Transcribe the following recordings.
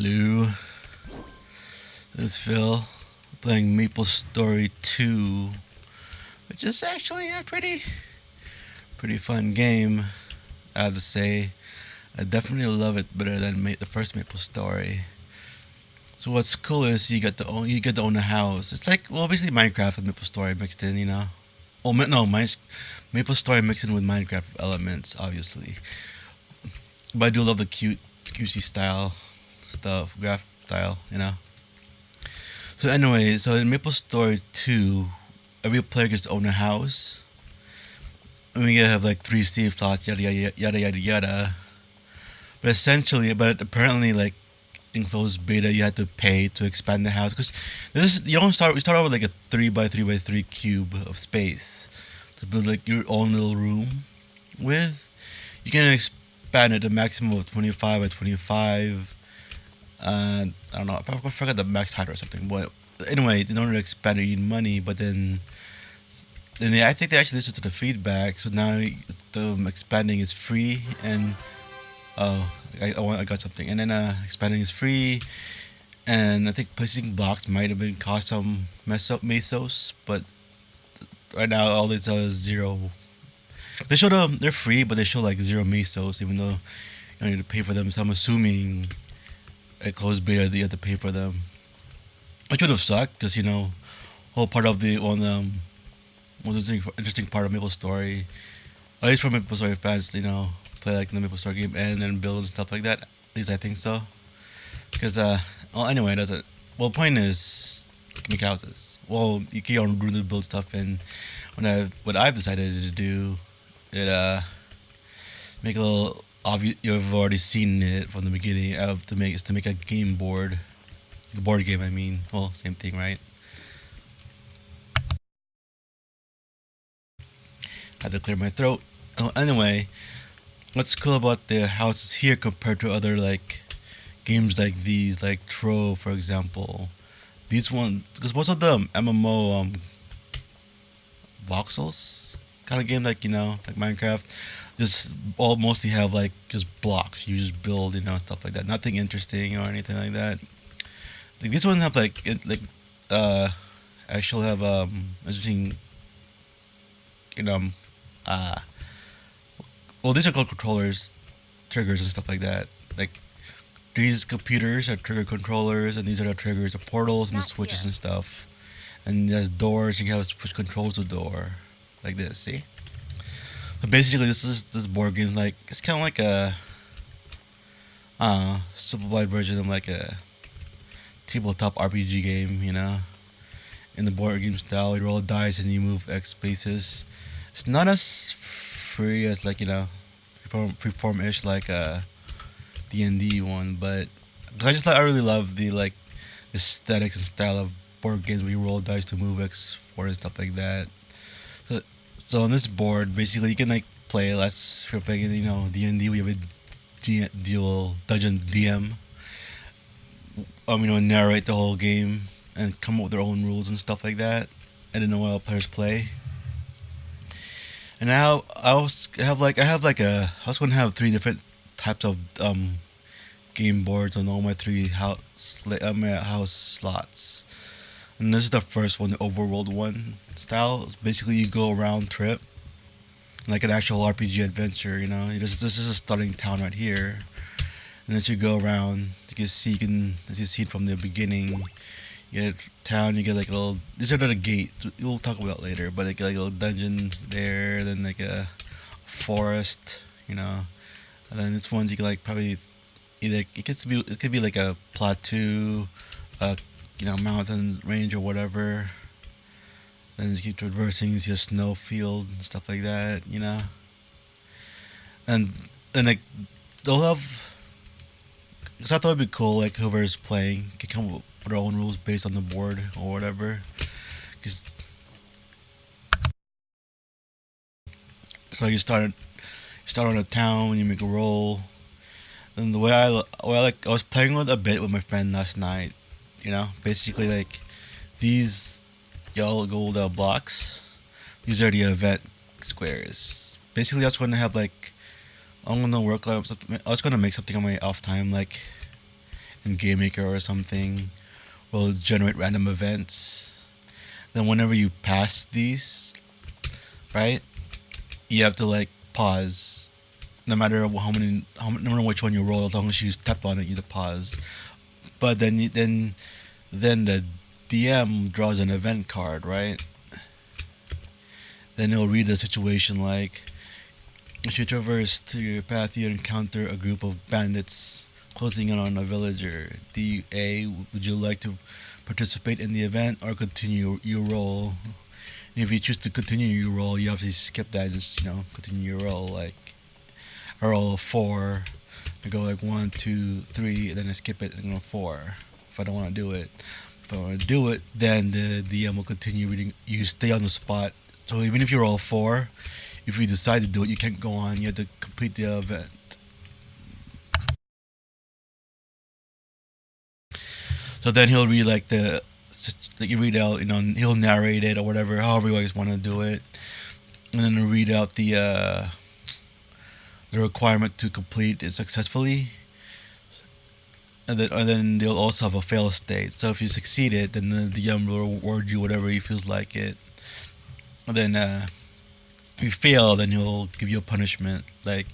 Hello, this is Phil playing Maplestory 2, which is actually a pretty fun game. I have to say, I definitely love it better than the first Maplestory. So what's cool is you get to own a house. It's like basically Minecraft and Maplestory mixed in, you know. Oh no, Maplestory mixed in with Minecraft elements, obviously. But I do love the cutesy style stuff, graph style, you know. So anyway, so in MapleStory 2, every player gets to own a house. And we have like 3 save slots, yada yada yada yada yada. But apparently, like in closed beta, you had to pay to expand the house because we start out with like a 3 by 3 by 3 cube of space to build like your own little room with. You can expand it to a maximum of 25 by 25. I don't know. I forgot the max height or something. But anyway, in order to expand it, you need money. But then I think they actually listened to the feedback. So now the expanding is free, and oh, I got something. And then expanding is free, and I think placing blocks might have been cost some mesos, but right now all this is zero. They show them they're free, but they show like 0 mesos, even though you need to pay for them. So I'm assuming a closed beta that you have to pay for them, which would have sucked because whole part of the most interesting part of MapleStory, at least for MapleStory fans, play like the MapleStory game and then build and stuff like that. At least I think so. Because well, anyway, that's it. Well, the point is make houses. Well, you keep on room to build stuff, and what I've decided to do is make a little obvious. You've already seen it from the beginning. To make a game board, a board game. I mean, well, same thing, right? Had to clear my throat. Oh, anyway, what's cool about the houses here compared to other like games like these, like Trove, for example? These ones, because most of the MMO voxels kind of game, like like Minecraft, just all mostly have like just blocks. You just build, stuff like that. Nothing interesting or anything like that. Like these ones have uh actually have interesting, you know uh well, these are called controllers, triggers and stuff like that. Like these computers are trigger controllers, and these are the triggers, the portals and the switches and stuff. And there's doors. You can have push controls the door, like this. See? So basically, this board game. Like it's kind of like a simplified version of like a tabletop RPG game. In the board game style, you roll dice and you move X spaces. It's not as free as like freeform-ish like a D&D one, but I really love the like aesthetics and style of board games where you roll dice to move X4 and stuff like that. So on this board, basically you can like play less if you're playing D&D. We have a dual dungeon DM. Narrate the whole game and come up with their own rules and stuff like that. I don't know what all players play. And now I was going to have 3 different types of game boards on all my 3 house slots. And this is the first one, the overworld one style. Basically, you go around trip like an actual RPG adventure. This is a starting town right here, and as you go around, as you see from the beginning, you get town. You get like a little. These are the gate. We'll talk about that later. But like a little dungeon there, then like a forest. And then this one you can like probably either it could be like a plateau, mountain range or whatever. Then you keep traversing, you see a snow field and stuff like that, and like they'll have. Cause I thought it'd be cool, like whoever's playing can come up with their own rules based on the board or whatever. Cause so you start on a town, you make a roll. And the way I was playing with a bit with my friend last night. Basically like these yellow gold blocks. These are the event squares. Basically, I was going to have like I'm gonna work on something. I was gonna make something on my off time, like in Game Maker or something will generate random events. Then whenever you pass these, right, you have to like pause. No matter no matter which one you roll, as long as you step on it, you have to pause. But then the DM draws an event card, right? Then he'll read the situation like, as you traverse through your path, you encounter a group of bandits closing in on a villager. Would you like to participate in the event or continue your roll? And if you choose to continue your roll, you have to skip that and just, continue your roll. Like, I roll a 4, I go like 1, 2, 3, and then I skip it and go 4 if I don't want to do it. If I want to do it, then the DM will continue reading. You stay on the spot. So even if you roll 4, if you decide to do it, you can't go on. You have to complete the event. So then he'll read like you read out, he'll narrate it or whatever, however you guys want to do it, and then he'll read out the requirement to complete it successfully, and then they'll also have a fail state. So if you succeed it, then the DM will reward you whatever he feels like it, and then if you fail, then he'll give you a punishment. Like,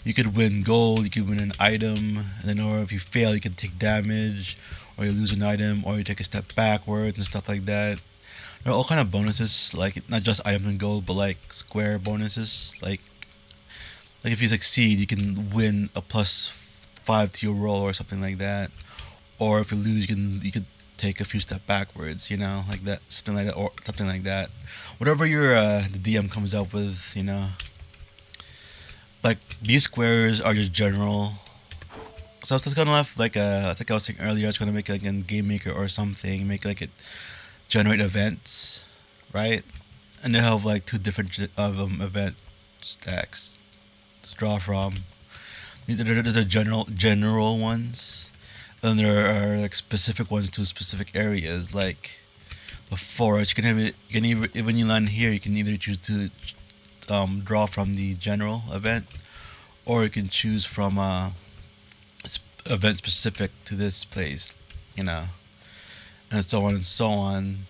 you could win gold, you could win an item, and then or if you fail, you can take damage, or you lose an item, or you take a step backwards and stuff like that. There are all kind of bonuses, like not just items and gold, but like square bonuses. Like if you succeed, you can win a +5 to your roll or something like that. Or if you lose, you could take a few steps backwards, like that, something like that, or something like that. Whatever the DM comes up with, Like these squares are just general. So I was just gonna have like like I was saying earlier, I was gonna make like a game maker or something, make like it generate events, right? And they have like two different event stacks to draw from. There's a general ones. Then there are like specific ones to specific areas, like the forest. You can have it. You can either, when you land here, you can either choose to draw from the general event, or you can choose from event specific to this place, and so on and so on.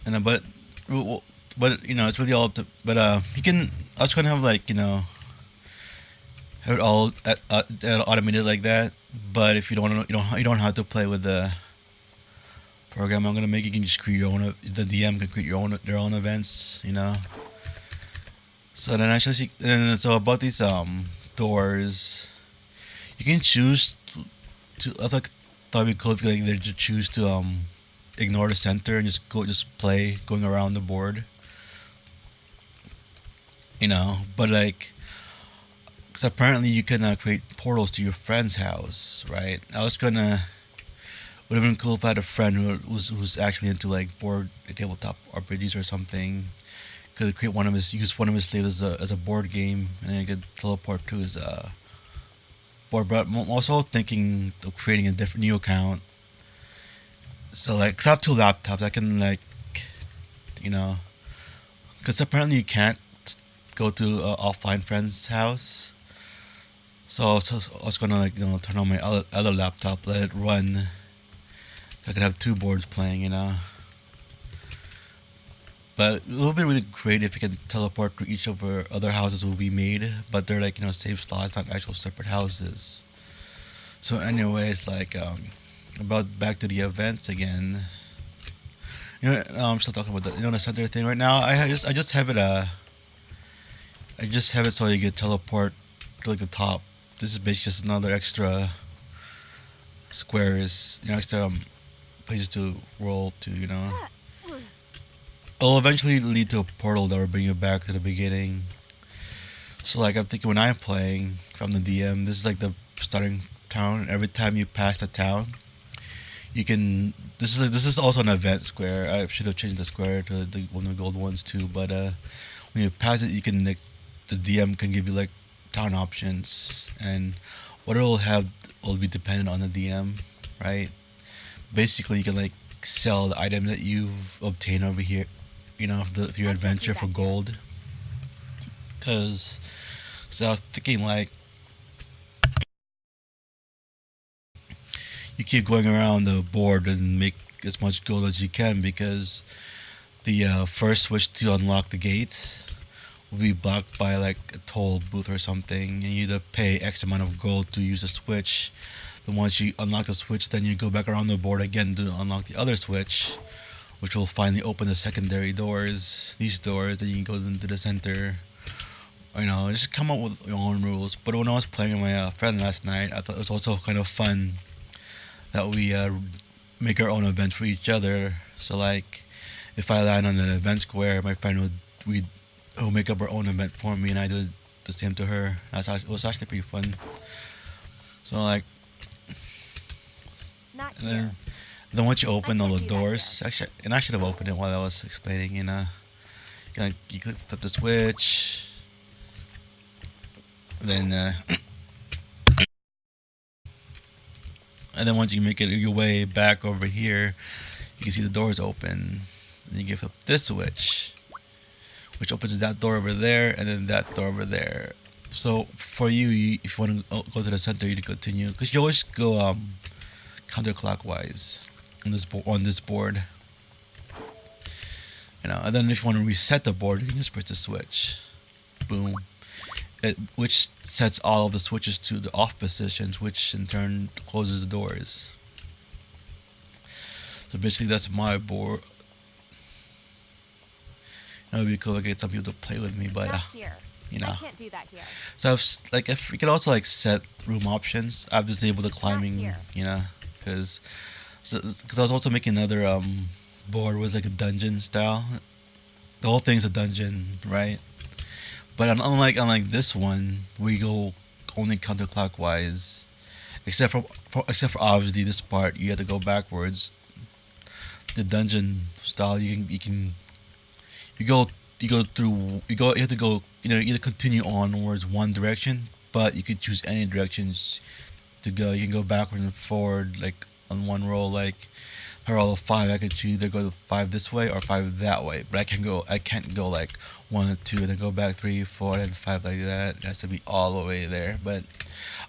And but it's really all. But you can. I was gonna have like have it all automated like that. But if you don't have to play with the program I'm gonna make, you can just create your own. The DM can create their own events. So then actually, and so about these doors, you can choose to. I thought it'd be cool if you like to choose to ignore the center and just play going around the board. But like, because apparently you can create portals to your friend's house, right? Would have been cool if I had a friend who's actually into like tabletop RPGs or something. Could create use one of his slaves as a board game, and then could teleport to his board. But I'm also thinking of creating a different new account. So like, 'cause I have two laptops, I can like, because apparently you can't go to an offline friend's house. So I was gonna like turn on my other laptop, let it run, so I could have two boards playing. But it would be really great if you could teleport to each of our other houses will be made, but they're like safe slots, not actual separate houses. So anyways, like about back to the events again. I'm still talking about the center thing right now. I just have it so you can teleport to like the top. This is basically just another extra squares, extra places to roll to. It'll eventually lead to a portal that will bring you back to the beginning. So like I'm thinking when I'm playing from the DM, this is like the starting town. Every time you pass the town, you can. This is also an event square. I should have changed the square to one of the gold ones too. But when you pass it, you can like, the DM can give you like town options, and what it will have will be dependent on the DM, right? Basically, you can like sell the items that you've obtained over here, through your adventure for gold. Cause, so I was thinking like, you keep going around the board and make as much gold as you can, because the first switch to unlock the gates will be blocked by like a toll booth or something, and you need to pay X amount of gold to use the switch. Then once you unlock the switch, then you go back around the board again to unlock the other switch, which will finally open the secondary doors, these doors. Then you can go into the center. You know, just come up with your own rules. But when I was playing with my friend last night, I thought it was also kind of fun that we make our own events for each other. So like, if I land on an event square, my friend will make up her own event for me, and I do the same to her. It was actually pretty fun. So like, Not and here. then once you open I all can't the do that doors, here. actually, and I should have opened it while I was explaining. You flip the switch, then and then once you make it your way back over here, you can see the doors open. Then you can flip this switch, which opens that door over there, and then that door over there. So for you, if you want to go to the center, you need to continue, because you always go counterclockwise on this board. You know, and then if you want to reset the board, you can just press the switch. Boom. Which sets all of the switches to the off positions, which in turn closes the doors. So basically, that's my board. It would be cool to get some people to play with me, but Not here. you know. I can't do that here. So if we could also like set room options, I've disabled the climbing, here. you know, because I was also making another board with like a dungeon style. The whole thing's a dungeon, right? But unlike this one, we go only counterclockwise, except for obviously this part you have to go backwards. The dungeon style, you have to go, you know, you have to continue onwards one direction, but you could choose any directions to go. You can go backward and forward like on one roll. Like if I roll a 5, I could choose either go 5 this way or 5 that way, but I can't go like 1 2 and then go back 3 4 and 5 like that. It has to be all the way there. But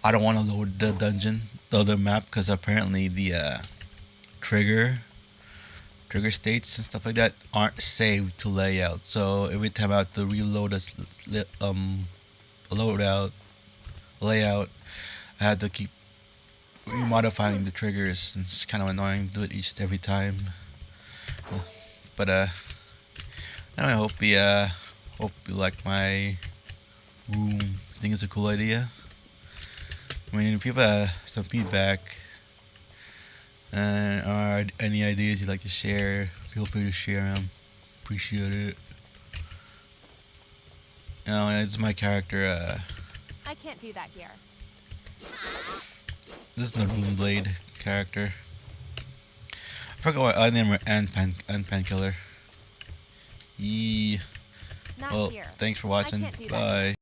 I don't want to load the dungeon, the other map, because apparently the trigger states and stuff like that aren't saved to layout. So every time I have to reload a loadout layout, I had to keep remodifying the triggers. And it's kind of annoying to do it every time. But anyway, hope you like my room. I think it's a cool idea. I mean, if you have some feedback or any ideas you'd like to share, feel free to share them. Appreciate it. You know, it's my character. I can't do that here. This is the Moonblade character. I forgot what I named her Painkiller. Not Well, here. thanks for I watching. can't do that Bye. here.